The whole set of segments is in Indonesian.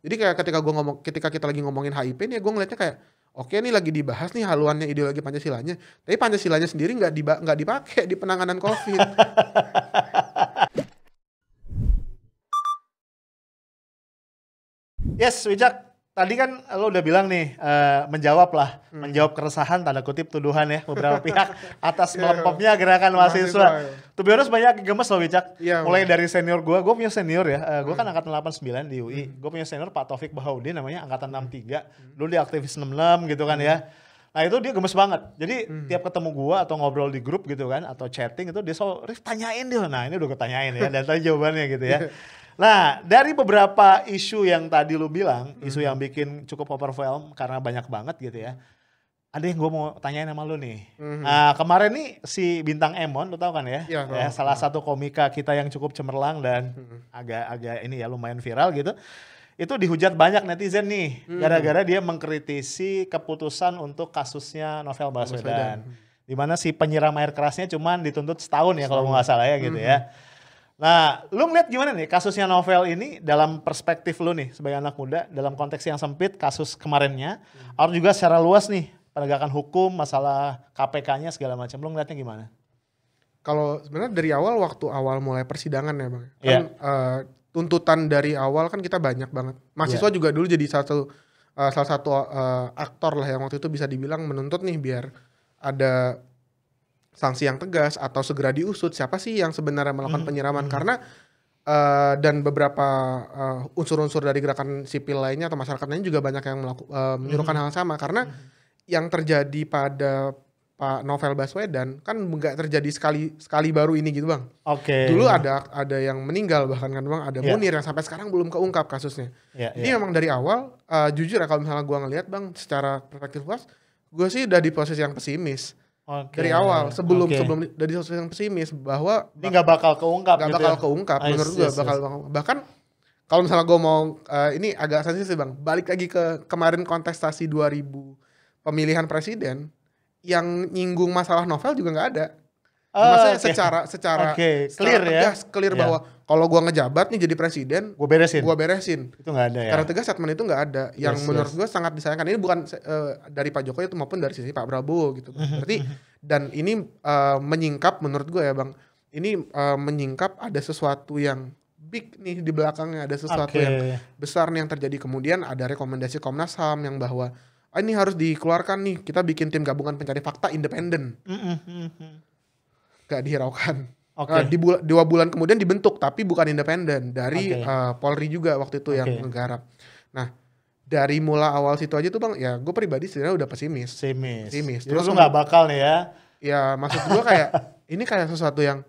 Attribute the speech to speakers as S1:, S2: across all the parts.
S1: Jadi kayak ketika kita lagi ngomongin HIP nih, gue ngeliatnya kayak oke nih lagi dibahas nih haluannya ideologi Pancasilanya, tapi Pancasilanya sendiri nggak dipakai di penanganan COVID.
S2: Yes, Wicak. Tadi kan lo udah bilang nih, menjawab keresahan tanda kutip tuduhan ya beberapa pihak atas melempemnya gerakan mahasiswa. To be honest banyak gemes loh Wicak. Mulai dari senior gue punya senior ya, gue kan angkatan 89 di UI. Gue punya senior Pak Taufik Bahaudin namanya angkatan 63. Dulu dia aktivis 66 gitu kan ya. Nah itu dia gemes banget. Jadi tiap ketemu gue atau ngobrol di grup gitu kan, atau chatting itu dia selalu, Rif tanyain dia. Nah ini udah gue tanyain ya, dan tadi jawabannya gitu ya. Nah, dari beberapa isu yang tadi lu bilang, isu yang bikin cukup overwhelm karena banyak banget gitu ya. Ada yang gue mau tanyain sama lu nih. Nah, kemarin nih si Bintang Emon, lu tau kan ya? Ya salah satu komika kita yang cukup cemerlang dan agak ini ya lumayan viral gitu. Itu dihujat banyak netizen nih, gara-gara dia mengkritisi keputusan untuk kasusnya Novel Baswedan. Dimana si penyiram air kerasnya cuman dituntut setahun ya kalau nggak salah ya gitu ya. Nah, lu ngeliat gimana nih kasusnya Novel ini dalam perspektif lu nih sebagai anak muda dalam konteks yang sempit kasus kemarinnya, atau juga secara luas nih penegakan hukum, masalah KPK-nya segala macam. Lu ngeliatnya gimana?
S1: Kalau sebenarnya dari waktu awal mulai persidangan ya Bang. Kan tuntutan dari awal kan kita banyak banget. Mahasiswa juga dulu jadi salah satu aktor lah yang waktu itu bisa dibilang menuntut nih biar ada sanksi yang tegas atau segera diusut siapa sih yang sebenarnya melakukan penyiraman karena dan beberapa unsur-unsur dari gerakan sipil lainnya atau masyarakat lainnya juga banyak yang menyuruhkan hal yang sama karena yang terjadi pada Pak Novel Baswedan kan nggak terjadi sekali baru ini gitu Bang. Dulu ada yang meninggal bahkan kan Bang, ada Munir yang sampai sekarang belum keungkap kasusnya. Jadi memang dari awal jujur ya kalau misalnya gue ngelihat Bang secara perspektif luas, gue sih udah di posisi yang pesimis. Dari awal sebelum dari sosok yang pesimis bahwa
S2: ini nggak bakal keungkap
S1: menurut gue bahkan kalau misalnya gue mau ini agak sensitif Bang, balik lagi ke kemarin kontestasi 2000 pemilihan presiden yang nyinggung masalah Novel juga nggak ada. Maksudnya secara
S2: clear
S1: tegas, clear bahwa kalau gue ngejabat nih jadi presiden, gue beresin.
S2: Itu nggak ada ya.
S1: Karena tegas statement itu nggak ada. Yang menurut gue sangat disayangkan. Ini bukan dari Pak Jokowi itu maupun dari sisi Pak Prabowo gitu. Berarti dan ini menyingkap menurut gue ya Bang. Ini menyingkap ada sesuatu yang big nih di belakangnya. Ada sesuatu yang besar nih yang terjadi. Kemudian ada rekomendasi Komnas HAM yang bahwa ini harus dikeluarkan nih. Kita bikin tim gabungan pencari fakta independen. Gak dihiraukan. Di 2 bulan kemudian dibentuk tapi bukan independen dari Polri juga waktu itu yang menggarap. Nah dari mula awal situ aja tuh Bang ya gue pribadi sebenarnya udah pesimis.
S2: Terus lu nggak bakal nih ya?
S1: Ya maksud gue kayak ini kayak sesuatu yang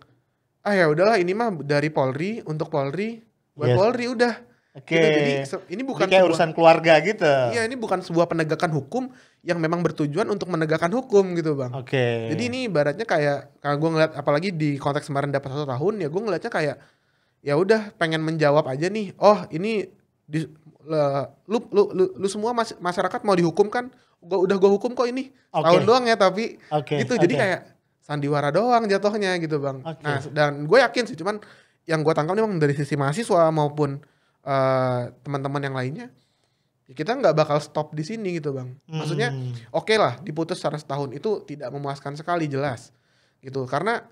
S1: ya udahlah ini mah dari Polri untuk Polri buat Polri udah. Gitu. Jadi ini bukan
S2: kayak urusan keluarga gitu.
S1: Iya ini bukan sebuah penegakan hukum yang memang bertujuan untuk menegakkan hukum gitu Bang. Jadi ini ibaratnya kayak kalau gue ngeliat apalagi di konteks kemarin dapat 1 tahun ya gue ngeliatnya kayak ya udah pengen menjawab aja nih. Oh ini lu semua masyarakat mau dihukum kan? Gue hukum kok ini tahun doang ya tapi gitu jadi kayak sandiwara doang jatuhnya gitu Bang. Nah dan gue yakin sih cuman yang gue tangkap memang dari sisi mahasiswa maupun teman-teman yang lainnya ya kita nggak bakal stop di sini gitu Bang. Maksudnya oke lah diputus secara setahun itu tidak memuaskan sekali jelas gitu karena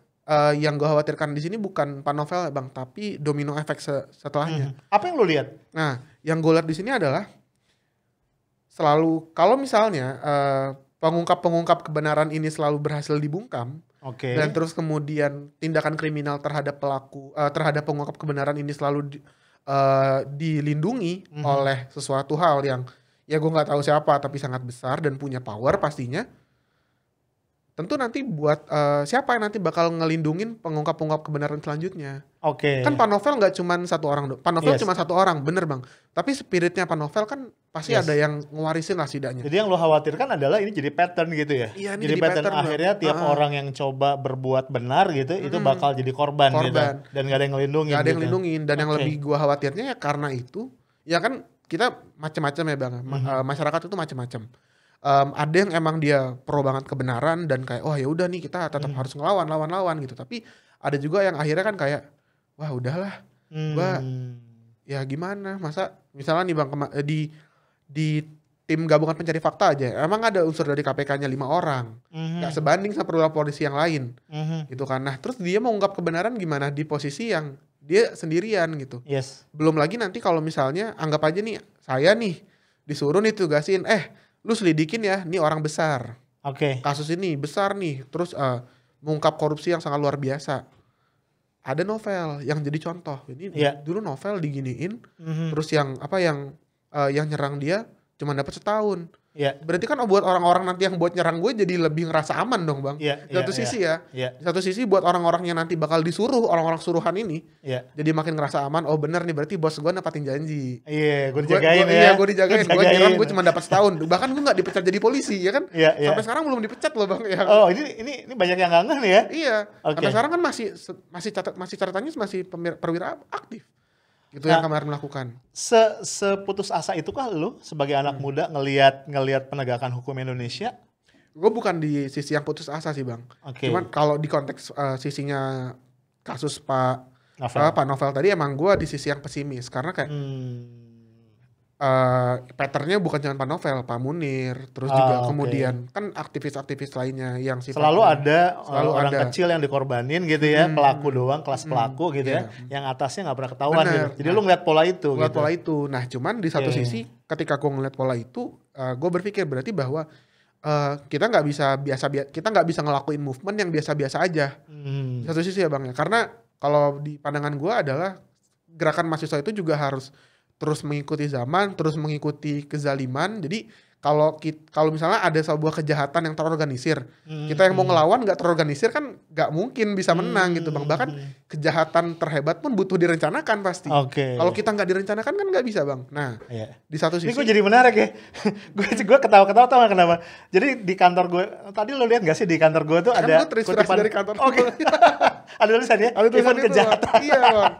S1: yang gue khawatirkan di sini bukan Pak Novel Bang tapi domino efek setelahnya.
S2: Apa yang lo lihat?
S1: Nah yang gue lihat di sini adalah selalu kalau misalnya pengungkap kebenaran ini selalu berhasil dibungkam dan terus kemudian tindakan kriminal terhadap terhadap pengungkap kebenaran ini selalu dilindungi oleh sesuatu hal yang ya gue nggak tahu siapa tapi sangat besar dan punya power pastinya. Tentu nanti buat siapa yang nanti bakal ngelindungin pengungkap kebenaran selanjutnya. Kan Pak Novel nggak cuma 1 orang, Pak Novel cuma 1 orang, bener Bang. Tapi spiritnya Pak Novel kan pasti ada yang ngewarisin lah setidaknya.
S2: Jadi yang lo khawatirkan adalah ini jadi pattern gitu ya?
S1: Iya, ini
S2: jadi pattern akhirnya tiap orang yang coba berbuat benar gitu, itu bakal jadi korban gitu. Dan gak ada yang ngelindungin.
S1: Gak ada yang ngelindungin. Dan yang lebih gue khawatirnya ya karena itu, ya kan kita macam-macam ya Bang. Masyarakat itu macam-macam. Ada yang emang dia pro banget kebenaran dan kayak ya udah nih kita tetap harus lawan gitu. Tapi ada juga yang akhirnya kan kayak wah udahlah, gua ya gimana masa misalnya nih bang di tim gabungan pencari fakta aja, emang ada unsur dari KPK-nya 5 orang, nggak sebanding sama perwira polisi yang lain, gitu kan. Nah terus dia mau ungkap kebenaran gimana di posisi yang dia sendirian gitu. Belum lagi nanti kalau misalnya anggap aja nih saya nih disuruh nih tugasin, lu selidikin ya, nih orang besar, kasus ini besar nih, terus mengungkap korupsi yang sangat luar biasa. Ada novel yang jadi contoh, ini dulu novel diginiin, terus yang nyerang dia cuma dapat setahun. Berarti kan buat orang-orang nanti yang buat nyerang gue jadi lebih ngerasa aman dong bang. Di satu sisi di satu sisi buat orang-orang yang nanti bakal disuruh, orang-orang suruhan ini, jadi makin ngerasa aman. Oh bener nih, berarti bos gue nepatin janji.
S2: Gue dijagain ya.
S1: Gue dijagain. Gue nyerang gue cuma dapat setahun. Bahkan gue nggak dipecat jadi polisi ya kan. Sampai sekarang belum dipecat loh bang.
S2: Oh ini banyak yang nggak nih ya.
S1: Iya. Sampai sekarang kan masih catatannya masih perwira aktif. Itu yang kemarin melakukan.
S2: Seputus asa itukah lu sebagai anak muda ngelihat penegakan hukum Indonesia?
S1: Gue bukan di sisi yang putus asa sih bang. Cuman kalau di konteks sisinya kasus Pak Novel tadi emang gue di sisi yang pesimis karena kayak patternnya bukan cuma Pak Novel, Pak Munir, terus juga kemudian kan aktivis-aktivis lainnya yang
S2: selalu ada orang kecil yang dikorbanin gitu ya, pelaku doang, kelas pelaku gitu ya, yang atasnya nggak pernah ketahuan gitu. Jadi lu ngeliat pola itu.
S1: Pola itu. Nah cuman di satu sisi ketika gue ngeliat pola itu, gue berpikir berarti bahwa kita nggak bisa ngelakuin movement yang biasa-biasa aja. Di satu sisi ya bang ya, karena kalau di pandangan gue adalah gerakan mahasiswa itu juga harus terus mengikuti zaman, terus mengikuti kezaliman. Jadi kalau misalnya ada sebuah kejahatan yang terorganisir, kita yang mau ngelawan nggak terorganisir kan nggak mungkin bisa menang gitu bang. Bahkan kejahatan terhebat pun butuh direncanakan pasti. Kalau kita nggak direncanakan kan nggak bisa bang. Nah di satu sisi
S2: ini gue jadi menarik ya. gue ketawa-ketawa tau gak kenapa. Jadi di kantor gue tadi lo lihat nggak sih di kantor gue tuh
S1: kan
S2: ada
S1: gue terinspirasi dari kantor gue.
S2: Ada tulisannya. Ada tulisan
S1: kejahatan. Iya bang.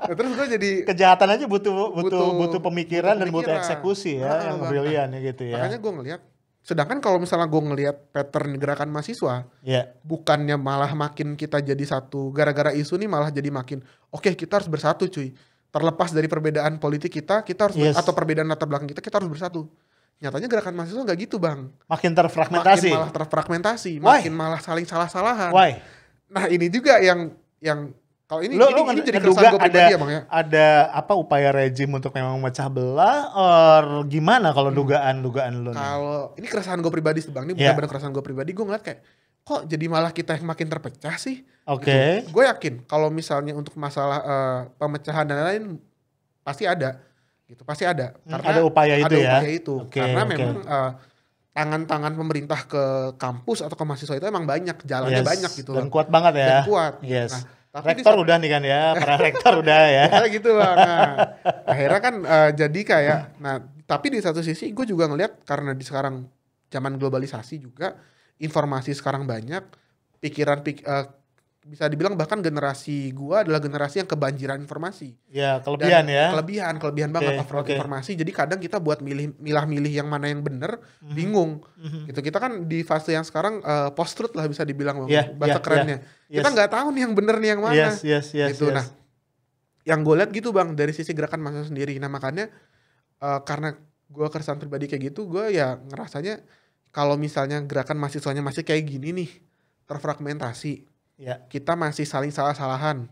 S1: Nah, terus gue jadi
S2: kejahatan aja butuh pemikiran dan butuh eksekusi ya, yang brilian ya gitu ya.
S1: Makanya gue ngelihat, sedangkan kalau misalnya gue ngelihat pattern gerakan mahasiswa, bukannya malah makin kita jadi satu, gara-gara isu nih malah jadi makin oke, kita harus bersatu cuy. Terlepas dari perbedaan politik kita harus atau perbedaan latar belakang kita harus bersatu. Nyatanya gerakan mahasiswa nggak gitu bang.
S2: Makin terfragmentasi.
S1: Makin malah terfragmentasi, makin malah saling salah-salahan. Nah ini juga yang kalau ini jadi keresahan gue pribadi ya bang ya.
S2: Ada apa upaya rejim untuk memang memecah belah or gimana kalau dugaan lo?
S1: Kalau ini keresahan gue pribadi sih bang, ini benar-benar keresahan gue pribadi. Gue ngeliat kayak kok jadi malah kita yang makin terpecah sih. Gitu. Gue yakin kalau misalnya untuk masalah pemecahan dan lain-lain pasti ada gitu, pasti ada. Karena
S2: ada upaya itu ya.
S1: Karena memang tangan-tangan pemerintah ke kampus atau ke mahasiswa itu emang banyak, jalannya banyak gitu.
S2: Dan kuat banget ya.
S1: Dan kuat.
S2: Nah, rektor udah nih kan ya, para rektor udah ya.
S1: Gitu bang. Nah, akhirnya kan jadi kayak, tapi di satu sisi gue juga ngelihat karena di sekarang zaman globalisasi juga, informasi sekarang banyak, bisa dibilang bahkan generasi gue adalah generasi yang kebanjiran informasi.
S2: Ya kelebihan ya.
S1: Kelebihan banget overload informasi. Jadi kadang kita buat milah-milih yang mana yang bener, bingung. Gitu. Kita kan di fase yang sekarang post truth lah bisa dibilang bahasa kerennya. Kita nggak tahu nih yang bener nih yang mana. Gitu. Nah, yang gue lihat gitu bang dari sisi gerakan mahasiswa sendiri. Nah makanya karena gue keresahan pribadi kayak gitu, gue ya ngerasanya kalau misalnya gerakan mahasiswanya masih kayak gini nih, terfragmentasi. Kita masih saling salah-salahan.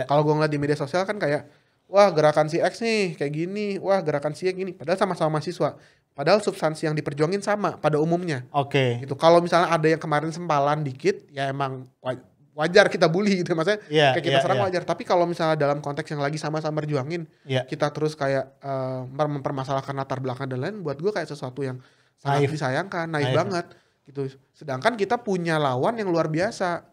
S1: Kalau gue ngeliat di media sosial kan kayak, wah gerakan si X nih kayak gini, wah gerakan si Y gini. Padahal sama-sama mahasiswa. Padahal substansi yang diperjuangin sama pada umumnya. Gitu. Kalau misalnya ada yang kemarin sempalan dikit, ya emang wajar kita bully gitu. Maksudnya kayak kita serang wajar. Tapi kalau misalnya dalam konteks yang lagi sama-sama berjuangin, kita terus kayak mempermasalahkan latar belakang dan lain, buat gue kayak sesuatu yang sangat disayangkan, naif banget. Gitu. Sedangkan kita punya lawan yang luar biasa.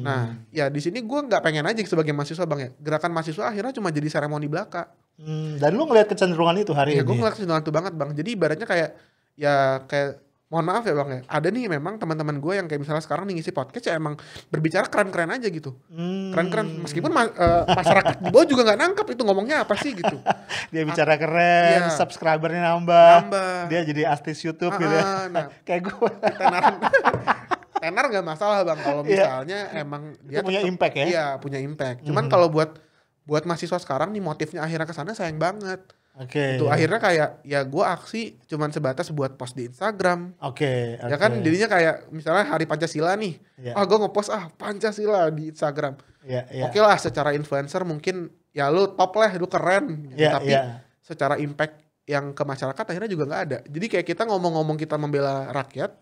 S1: Nah, ya di sini gue nggak pengen aja sebagai mahasiswa bang ya. Gerakan mahasiswa akhirnya cuma jadi seremoni belaka.
S2: Dan lu ngeliat kecenderungan itu hari ini?
S1: Ya gue ngeliat kecenderungan itu banget bang. Jadi ibaratnya kayak mohon maaf ya bang ya. Ada nih memang teman-teman gue yang kayak misalnya sekarang nih ngisi podcast ya emang berbicara keren-keren aja gitu. Keren-keren. Meskipun masyarakat di bawah juga nggak nangkep itu ngomongnya apa sih gitu.
S2: Dia bicara keren, subscribernya nambah. Dia jadi artis YouTube gitu ya. Kayak gue.
S1: Tenar nggak masalah bang kalau misalnya emang dia
S2: punya impact ya.
S1: Iya punya impact. Cuman kalau buat mahasiswa sekarang nih motifnya akhirnya kesana sayang banget.
S2: Oke.
S1: Itu akhirnya kayak ya gue aksi cuman sebatas buat post di Instagram.
S2: Oke.
S1: Ya kan jadinya kayak misalnya Hari Pancasila nih. Gue ngepost Pancasila di Instagram. Oke lah, secara influencer mungkin ya lu top lah, lu keren gitu. Tapi secara impact yang ke masyarakat akhirnya juga nggak ada. Jadi kayak kita ngomong-ngomong kita membela rakyat.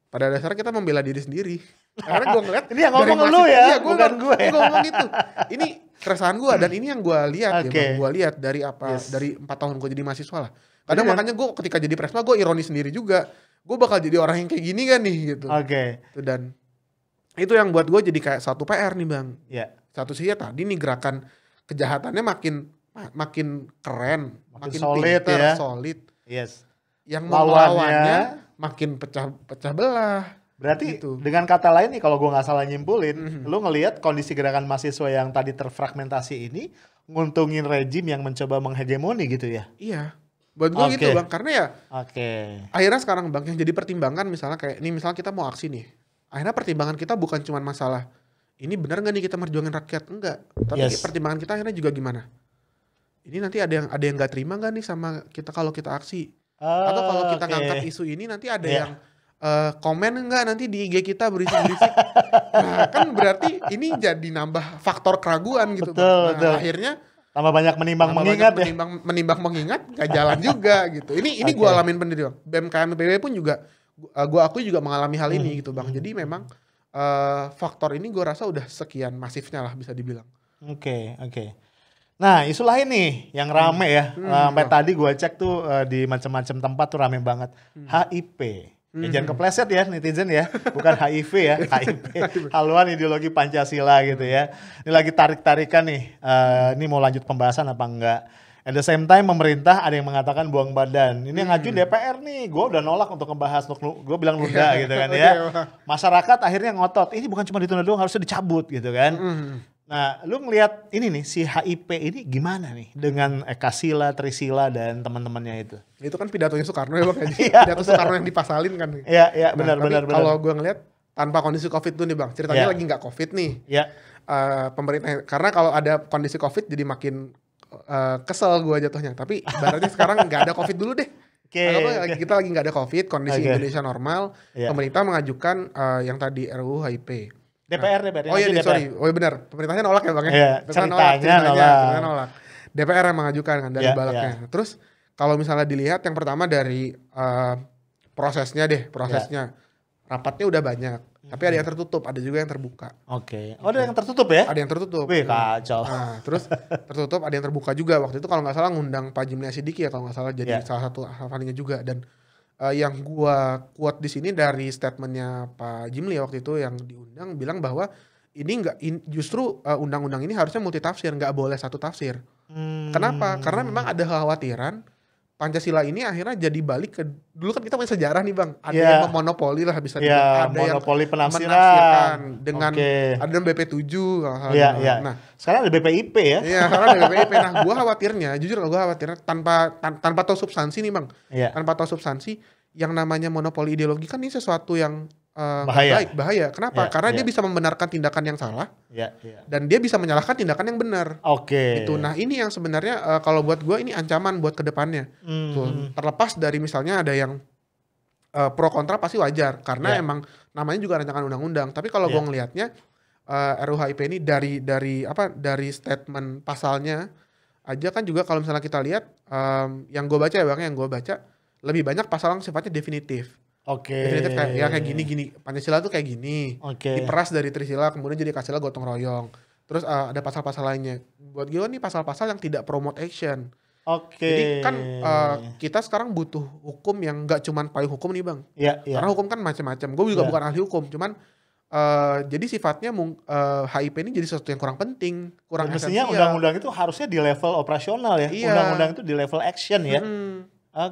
S1: Pada dasarnya kita membela diri sendiri. Karena gue ngeliat
S2: ini yang ngomong lu ya, bukan gue.
S1: Gue ngomong gitu. Ini keresahan gue dan ini yang gue lihat ya, gue lihat dari dari 4 tahun gue jadi mahasiswa lah. Kadang makanya gue ketika jadi presma gue ironis sendiri juga. Gue bakal jadi orang yang kayak gini kan nih gitu. Dan itu yang buat gue jadi kayak satu PR nih Bang. Satu sih ya tadi nih gerakan kejahatannya makin keren, makin
S2: solid
S1: pinter,
S2: ya.
S1: Solid. Yang
S2: lawannya
S1: makin pecah belah.
S2: Berarti gitu. Dengan kata lain nih kalau gue nggak salah nyimpulin, lu ngelihat kondisi gerakan mahasiswa yang tadi terfragmentasi ini nguntungin rejim yang mencoba menghegemoni gitu ya?
S1: Iya, buat gue gitu Bang, karena ya akhirnya sekarang Bang yang jadi pertimbangan misalnya kayak ini misalnya kita mau aksi nih, akhirnya pertimbangan kita bukan cuma masalah ini benar nggak nih kita merjuangin rakyat, enggak, tapi pertimbangan kita akhirnya juga gimana? Ini nanti ada yang nggak terima nggak nih sama kita kalau kita aksi? Atau kalau kita ngangkat isu ini nanti ada yang komen enggak nanti di IG kita berisik-berisik. Nah kan berarti ini jadi nambah faktor keraguan gitu.
S2: Betul.
S1: Akhirnya
S2: tambah banyak
S1: menimbang mengingat gak jalan juga gitu. Ini gue alamin sendiri Bang. BMKM PB pun juga gue akui juga mengalami hal ini gitu Bang. Jadi memang faktor ini gue rasa udah sekian masifnya lah bisa dibilang.
S2: Oke. Nah isu lain nih yang rame ya. Sampai tadi gue cek tuh di macam-macam tempat tuh rame banget. HIP. Jangan kepleset ya netizen ya, bukan HIV ya, HIP, haluan ideologi Pancasila gitu ya. Ini lagi tarik-tarikan nih, ini mau lanjut pembahasan apa enggak. At the same time pemerintah ada yang mengatakan buang badan. Ini yang ngajuin DPR nih, gue udah nolak untuk ngebahas, gue bilang nunda gitu kan ya. Masyarakat akhirnya ngotot, ini bukan cuma ditunda doang, harusnya dicabut gitu kan. Nah, lu ngelihat ini nih si HIP ini gimana nih dengan Eka Sila, Trisila dan teman-temannya itu?
S1: Itu kan pidatonya Soekarno ya Bang. Pidato Soekarno yang dipasalin kan.
S2: Iya, benar.
S1: Kalau gue ngelihat tanpa kondisi Covid tuh nih Bang, ceritanya lagi nggak Covid nih. Pemerintah karena kalau ada kondisi Covid jadi makin kesel gue jatuhnya. Tapi ibaratnya sekarang nggak ada Covid dulu deh. Kita lagi nggak ada Covid, kondisi Indonesia normal. Pemerintah mengajukan yang tadi RUU HIP.
S2: DPR.
S1: Oh iya, sorry. Oh iya benar. Pemerintahnya nolak ya Bang
S2: ya? Ceritanya
S1: nolak. DPR yang mengajukan kan dari balaknya. Terus kalau misalnya dilihat yang pertama dari prosesnya. Rapatnya udah banyak. Tapi ada yang tertutup, ada juga yang terbuka.
S2: Ada yang tertutup ya?
S1: Ada yang tertutup.
S2: Wih kacau.
S1: Nah, terus tertutup ada yang terbuka juga. Waktu itu kalau nggak salah ngundang Pak Jimli Asidiki ya kalau nggak salah jadi salah satu hafalinya juga. Dan yang gua quote di sini dari statementnya Pak Jimli waktu itu yang diundang bilang bahwa ini justru undang-undang ini harusnya multitafsir, nggak boleh satu tafsir. Kenapa? Karena memang ada kekhawatiran Pancasila ini akhirnya jadi balik ke dulu kan kita punya sejarah nih Bang, ada yang memonopoli lah bisa dibilang, ada
S2: monopoli
S1: yang
S2: penafsiran
S1: dengan ada BP7
S2: Nah, sekarang ada BPIP ya.
S1: Iya, sekarang ada BPIP. Nah, gua khawatirnya tanpa tahu substansi nih Bang. Tanpa tahu substansi yang namanya monopoli ideologi kan ini sesuatu yang bahaya. Kenapa? Karena dia bisa membenarkan tindakan yang salah. Dan dia bisa menyalahkan tindakan yang benar. Itu. Nah, ini yang sebenarnya kalau buat gue ini ancaman buat kedepannya. Terlepas dari misalnya ada yang pro kontra pasti wajar karena emang namanya juga rancangan undang-undang. Tapi kalau gue ngelihatnya RUU HIP ini dari statement pasalnya aja kan juga kalau misalnya kita lihat yang gue baca ya Bang, yang gue baca lebih banyak pasal yang sifatnya definitif. Definitif kayak gini Pancasila tuh kayak gini. Diperas dari Trisila kemudian jadi Kasila gotong royong. Terus ada pasal-pasal lainnya. Buat gue nih pasal-pasal yang tidak promote action. Jadi kan kita sekarang butuh hukum yang nggak cuman payung hukum nih Bang. Karena hukum kan macam-macam. Gue juga bukan ahli hukum, cuman jadi sifatnya HIP ini jadi sesuatu yang kurang penting, kurang
S2: esensial. Mestinya undang-undang itu harusnya di level operasional ya. Undang-undang itu di level action ya. Nah,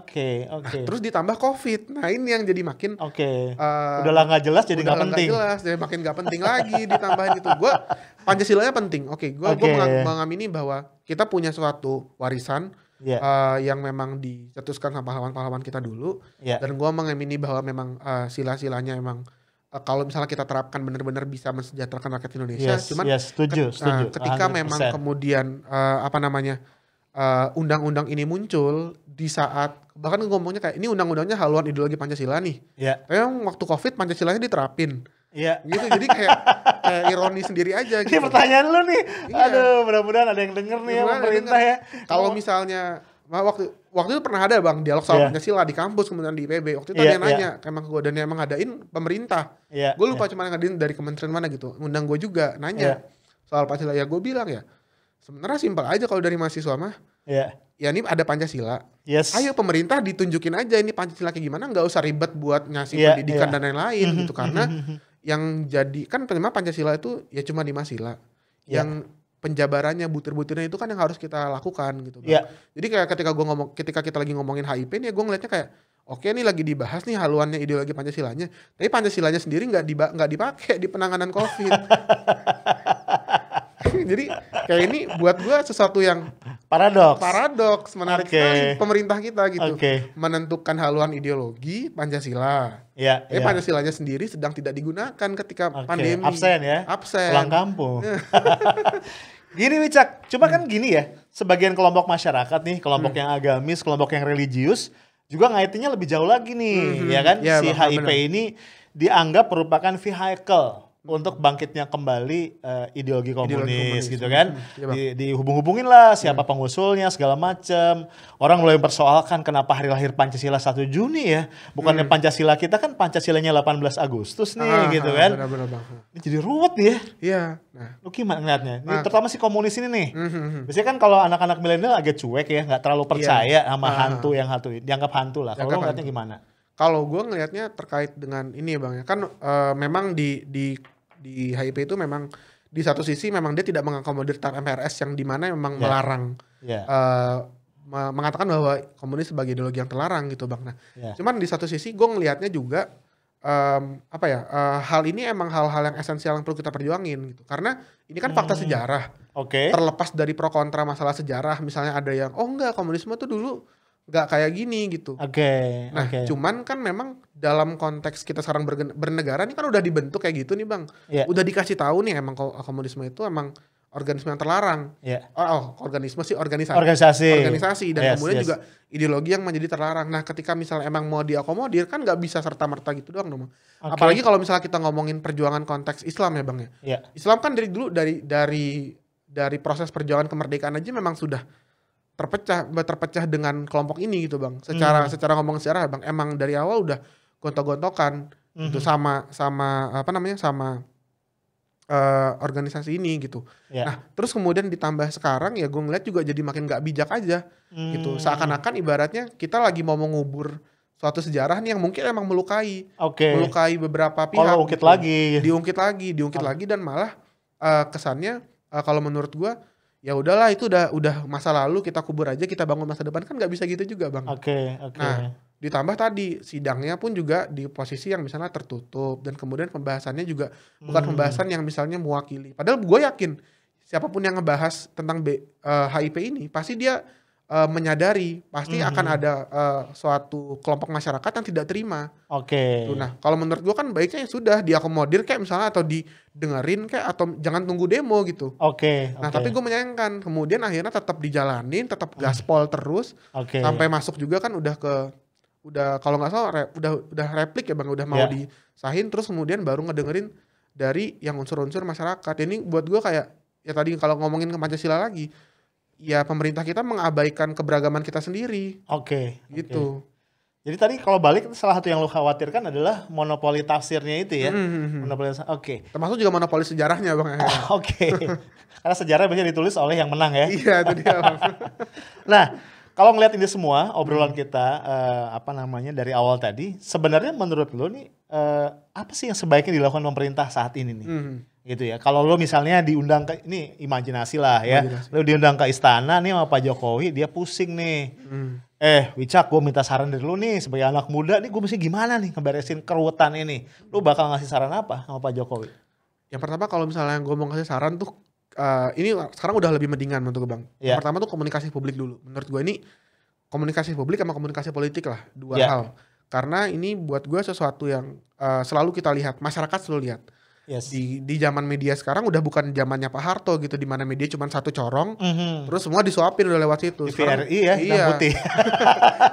S2: terus ditambah COVID. Nah ini yang jadi makin udahlah nggak jelas jadi nggak penting.
S1: Jadi makin nggak penting lagi ditambahin gitu. Gue Pancasilanya penting. Gue mengamini bahwa kita punya suatu warisan yang memang dicetuskan sama pahlawan-pahlawan kita dulu. Dan gue mengamini bahwa memang sila-silanya emang kalau misalnya kita terapkan benar-benar bisa mensejahterakan rakyat Indonesia.
S2: Setuju.
S1: Ketika memang kemudian undang-undang ini muncul di saat bahkan ngomongnya kayak ini undang-undangnya haluan ideologi Pancasila nih.
S2: Iya.
S1: Tapi waktu Covid Pancasilanya diterapin.
S2: Iya.
S1: Gitu jadi kayak ironi sendiri aja gitu.
S2: Ini pertanyaan lu nih.
S1: Iya.
S2: Aduh, mudah-mudahan ada yang denger nih ya pemerintah ya.
S1: Kalau misalnya waktu itu pernah ada Bang dialog soal Pancasila di kampus kemudian di IPB. Waktu itu ada yang nanya emang gue dan emang ngadain pemerintah. Gue lupa cuma ngadain dari kementerian mana gitu. Undang gue juga nanya soal Pancasila. Ya gue bilang ya sebenarnya simpel aja kalau dari mahasiswa mah. Ya ini ada Pancasila. Ayo pemerintah ditunjukin aja ini Pancasila kayak gimana. Nggak usah ribet buat ngasih pendidikan dan lain-lain gitu. Karena yang jadi kan memang Pancasila itu ya cuma 5 sila. Yang penjabarannya butir-butirnya itu kan yang harus kita lakukan gitu. Jadi kayak ketika kita lagi ngomongin HIP nih ya gue ngeliatnya kayak oke nih lagi dibahas nih haluannya ideologi Pancasilanya. Tapi Pancasilanya sendiri nggak dipakai di penanganan COVID. Jadi kayak ini buat gue sesuatu yang paradoks menarik sekali pemerintah kita gitu menentukan haluan ideologi Pancasila. Pancasilanya sendiri sedang tidak digunakan ketika pandemi. Absen.
S2: Pulang kampung. Gini Wicak, cuma kan gini ya, sebagian kelompok masyarakat nih, kelompok yang agamis, kelompok yang religius juga ngaitinnya lebih jauh lagi nih, ya kan? Si HIP ini dianggap merupakan vehicle untuk bangkitnya kembali ideologi komunis gitu kan. Dihubung-hubungin lah siapa pengusulnya segala macam. Orang mulai mempersoalkan kenapa hari lahir Pancasila 1 Juni ya. Bukannya Pancasila kita kan Pancasilanya 18 Agustus nih gitu kan.
S1: Benar.
S2: Ini jadi ruwet nih ya.
S1: Iya.
S2: Lu gimana ngeliatnya? Ini terutama si komunis ini nih. Biasanya kan kalau anak-anak milenial agak cuek ya, nggak terlalu percaya sama hantu yang dianggap hantu lah. Kalau lu ngeliatnya gimana?
S1: Kalau gue ngelihatnya terkait dengan ini ya Bang ya, kan memang di HIP itu memang di satu sisi memang dia tidak mengakomodir TAP MPRS yang dimana memang melarang, mengatakan bahwa komunis sebagai ideologi yang terlarang gitu Bang. Nah, cuman di satu sisi gue ngelihatnya juga hal ini emang hal-hal yang esensial yang perlu kita perjuangin gitu, karena ini kan fakta sejarah. Terlepas dari pro kontra masalah sejarah, misalnya ada yang enggak komunisme tuh dulu nggak kayak gini gitu. Cuman kan memang dalam konteks kita sekarang bernegara ini kan udah dibentuk kayak gitu nih Bang. Udah dikasih tahu nih emang komunisme itu emang organisme yang terlarang. Organisasi dan kemudian juga ideologi yang menjadi terlarang. Nah, ketika misalnya emang mau diakomodir kan nggak bisa serta-merta gitu doang dong. Apalagi kalau misalnya kita ngomongin perjuangan konteks Islam ya Bang ya. Islam kan dari dulu dari proses perjuangan kemerdekaan aja memang sudah terpecah dengan kelompok ini gitu Bang. Secara ngomong sejarah Bang, emang dari awal udah gontok-gontokan itu sama organisasi ini gitu. Nah, terus kemudian ditambah sekarang ya gue ngeliat juga jadi makin gak bijak aja gitu. Seakan-akan ibaratnya kita lagi mau mengubur suatu sejarah nih yang mungkin emang melukai beberapa pihak. Diungkit lagi dan malah kesannya kalau menurut gue ya udahlah itu udah masa lalu, kita kubur aja, kita bangun masa depan, kan nggak bisa gitu juga Bang. Nah, ditambah tadi sidangnya pun juga di posisi yang misalnya tertutup dan kemudian pembahasannya juga bukan pembahasan yang misalnya mewakili. Padahal gue yakin siapapun yang ngebahas tentang HIP ini pasti dia menyadari pasti akan ada suatu kelompok masyarakat yang tidak terima. Nah, kalau menurut gue kan baiknya sudah diakomodir kayak misalnya atau didengerin kayak atau jangan tunggu demo gitu. Nah, tapi gue menyayangkan kemudian akhirnya tetap dijalanin, tetap gaspol terus sampai masuk juga kan udah kalau nggak salah udah replik ya Bang, udah mau disahin terus kemudian baru ngedengerin dari yang unsur-unsur masyarakat. Ini buat gue kayak ya tadi kalau ngomongin ke Pancasila lagi, ya pemerintah kita mengabaikan keberagaman kita sendiri. Gitu.
S2: Jadi tadi kalau balik salah satu yang lu khawatirkan adalah monopoli tafsirnya itu ya.
S1: Termasuk juga monopoli sejarahnya Bang.
S2: Karena sejarah biasanya ditulis oleh yang menang ya.
S1: Iya, itu dia Bang.
S2: Nah, kalau ngeliat ini semua obrolan kita dari awal tadi, sebenarnya menurut lu nih apa sih yang sebaiknya dilakukan pemerintah saat ini nih? Gitu ya. Kalau lo misalnya diundang ke ini imajinasi lah ya. Lo diundang ke istana nih sama Pak Jokowi, dia pusing nih. Wicak, gue minta saran dari lo nih sebagai anak muda nih, gue mesti gimana nih ngeberesin keruwetan ini. Lo bakal ngasih saran apa sama Pak Jokowi?
S1: Yang pertama kalau misalnya gue mau ngasih saran tuh ini sekarang udah lebih mendingan menurut gue Bang. Yang pertama tuh komunikasi publik dulu. Menurut gue ini komunikasi publik sama komunikasi politik lah, dua hal. Karena ini buat gue sesuatu yang selalu kita lihat, masyarakat selalu lihat. Di zaman media sekarang udah bukan zamannya Pak Harto gitu, di mana media cuma satu corong, terus semua disuapin udah lewat situ.
S2: Sekarang ya, iya. Putih.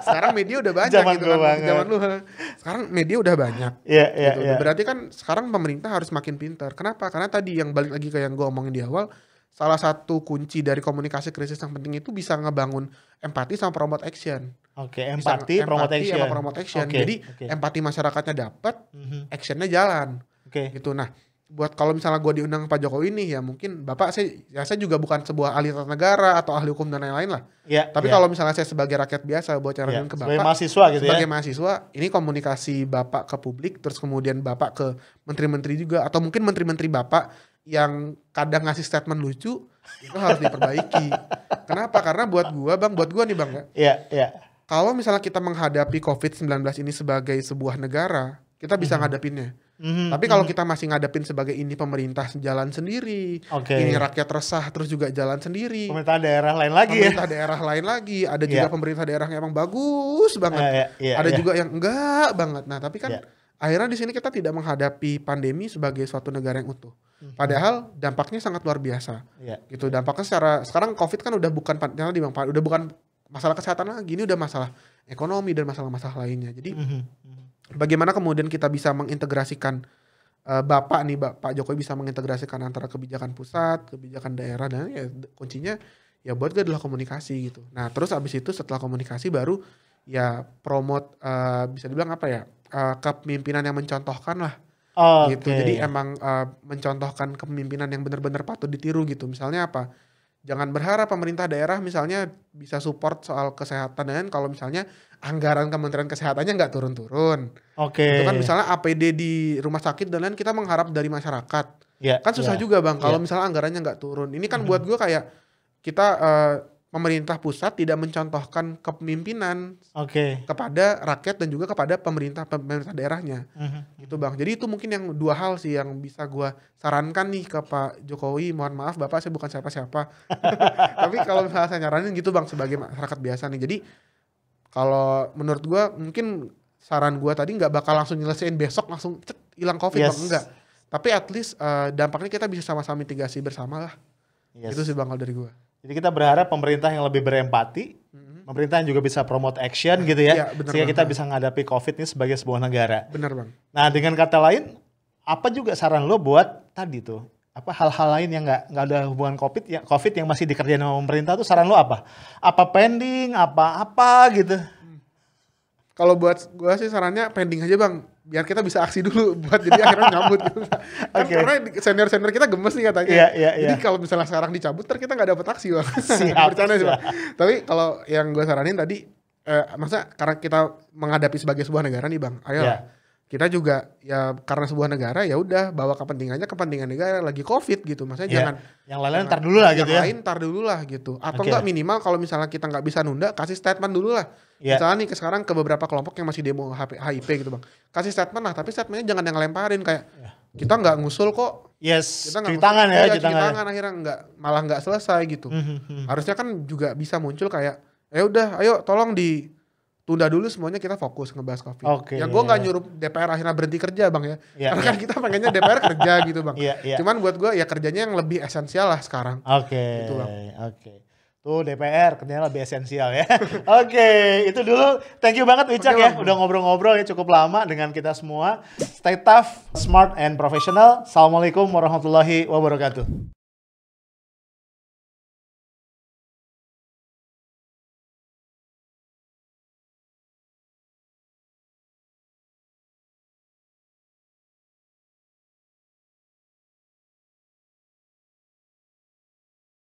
S1: Sekarang media udah banyak
S2: zaman
S1: gitu kan. Zaman lu. Sekarang media udah banyak. Gitu. Berarti kan sekarang pemerintah harus makin pintar. Kenapa? Karena tadi yang balik lagi ke yang gue omongin di awal, salah satu kunci dari komunikasi krisis yang penting itu bisa ngebangun empati sama promote action.
S2: Empati sama
S1: promote action. Jadi empati masyarakatnya dapat, actionnya jalan. Gitu. Nah, buat kalau misalnya gue diundang Pak Jokowi nih, ya mungkin Bapak saya juga bukan sebuah ahli tata negara atau ahli hukum dan lain-lain lah. Tapi kalau misalnya saya sebagai rakyat biasa buat nyaranin ke Bapak,
S2: sebagai mahasiswa gitu
S1: sebagai mahasiswa, ini komunikasi Bapak ke publik, terus kemudian Bapak ke menteri-menteri juga, atau mungkin menteri-menteri Bapak yang kadang ngasih statement lucu, itu harus diperbaiki. Kenapa? Karena buat gua nih Bang ya. Kalau misalnya kita menghadapi COVID-19 ini sebagai sebuah negara, kita bisa ngadepinnya. Tapi kalau kita masih ngadepin sebagai ini pemerintah jalan sendiri, ini rakyat resah terus juga jalan sendiri.
S2: Pemerintah daerah lain lagi
S1: ada juga pemerintah daerah yang emang bagus banget. Ada juga yang enggak banget. Nah, tapi kan akhirnya di sini kita tidak menghadapi pandemi sebagai suatu negara yang utuh. Padahal dampaknya sangat luar biasa. Gitu, dampaknya sekarang COVID kan udah bukan udah bukan masalah kesehatan lagi, ini udah masalah ekonomi dan masalah-masalah lainnya. Jadi bagaimana kemudian kita bisa mengintegrasikan Pak Jokowi bisa mengintegrasikan antara kebijakan pusat, kebijakan daerah, dan ya kuncinya ya buat gue adalah komunikasi gitu. Nah, terus abis itu setelah komunikasi baru ya promote bisa dibilang apa ya, kepemimpinan yang mencontohkan lah. Gitu. Jadi emang mencontohkan kepemimpinan yang benar-benar patut ditiru gitu. Misalnya apa? Jangan berharap pemerintah daerah misalnya bisa support soal kesehatan, dan kalau misalnya anggaran Kementerian Kesehatannya nggak turun-turun. Itu kan misalnya APD di rumah sakit dan lain kita mengharap dari masyarakat. Kan susah juga Bang kalau misalnya anggarannya nggak turun. Ini kan buat gue kayak kita pemerintah pusat tidak mencontohkan kepemimpinan kepada rakyat dan juga kepada pemerintah daerahnya. Gitu Bang. Jadi itu mungkin yang dua hal sih yang bisa gue sarankan nih ke Pak Jokowi. Mohon maaf Bapak, saya bukan siapa-siapa. Tapi kalau misalnya saya nyaranin gitu Bang sebagai masyarakat biasa nih. Jadi kalau menurut gue mungkin saran gue tadi nggak bakal langsung nyelesain besok langsung hilang COVID Bang. Enggak. Tapi at least dampaknya kita bisa sama-sama mitigasi bersama lah. Itu sih Bang kalau dari gue.
S2: Jadi kita berharap pemerintah yang lebih berempati, pemerintah yang juga bisa promote action gitu ya, sehingga kita bisa menghadapi COVID ini sebagai sebuah negara.
S1: Benar Bang.
S2: Nah dengan kata lain, apa juga saran lo buat tadi tuh, apa hal-hal lain yang nggak ada hubungan COVID yang masih dikerjain sama pemerintah tuh saran lo apa? Apa pending, apa gitu?
S1: Kalau buat gue sih sarannya pending aja Bang, biar kita bisa aksi dulu buat jadi akhirnya nyambut gitu. Kan karena senior kita gemes nih katanya. Jadi kalau misalnya sekarang dicabut ntar kita nggak dapet aksi Bang. Bercanda sih Bang. Tapi kalau yang gue saranin tadi, maksudnya karena kita menghadapi sebagai sebuah negara nih Bang, ayo kita juga ya karena sebuah negara ya udah bawa kepentingan negara lagi COVID gitu. Maksudnya jangan
S2: yang lain ntar dulu lah gitu ya.
S1: Yang lain ntar dulu lah gitu. Atau enggak minimal kalau misalnya kita nggak bisa nunda, kasih statement dulu lah. Misalnya nih sekarang ke beberapa kelompok yang masih demo HIP gitu Bang. Kasih statement lah, tapi statementnya jangan yang ngelemparin kayak kita nggak ngusul kok.
S2: Kita cuci tangan ya,
S1: cuci tangan akhirnya malah nggak selesai gitu. Harusnya kan juga bisa muncul kayak ya udah ayo tolong tunda dulu semuanya, kita fokus ngebahas COVID. Ya gue nggak nyuruh DPR akhirnya berhenti kerja Bang ya. Karena kan kita pengennya DPR kerja gitu Bang. Cuman buat gue ya kerjanya yang lebih esensial lah sekarang. Gitu Bang.
S2: Tuh DPR kerjanya lebih esensial ya. Itu dulu. Thank you banget Wicak ya. Udah ngobrol-ngobrol ya cukup lama dengan kita semua. Stay tough, smart and professional. Assalamualaikum warahmatullahi wabarakatuh.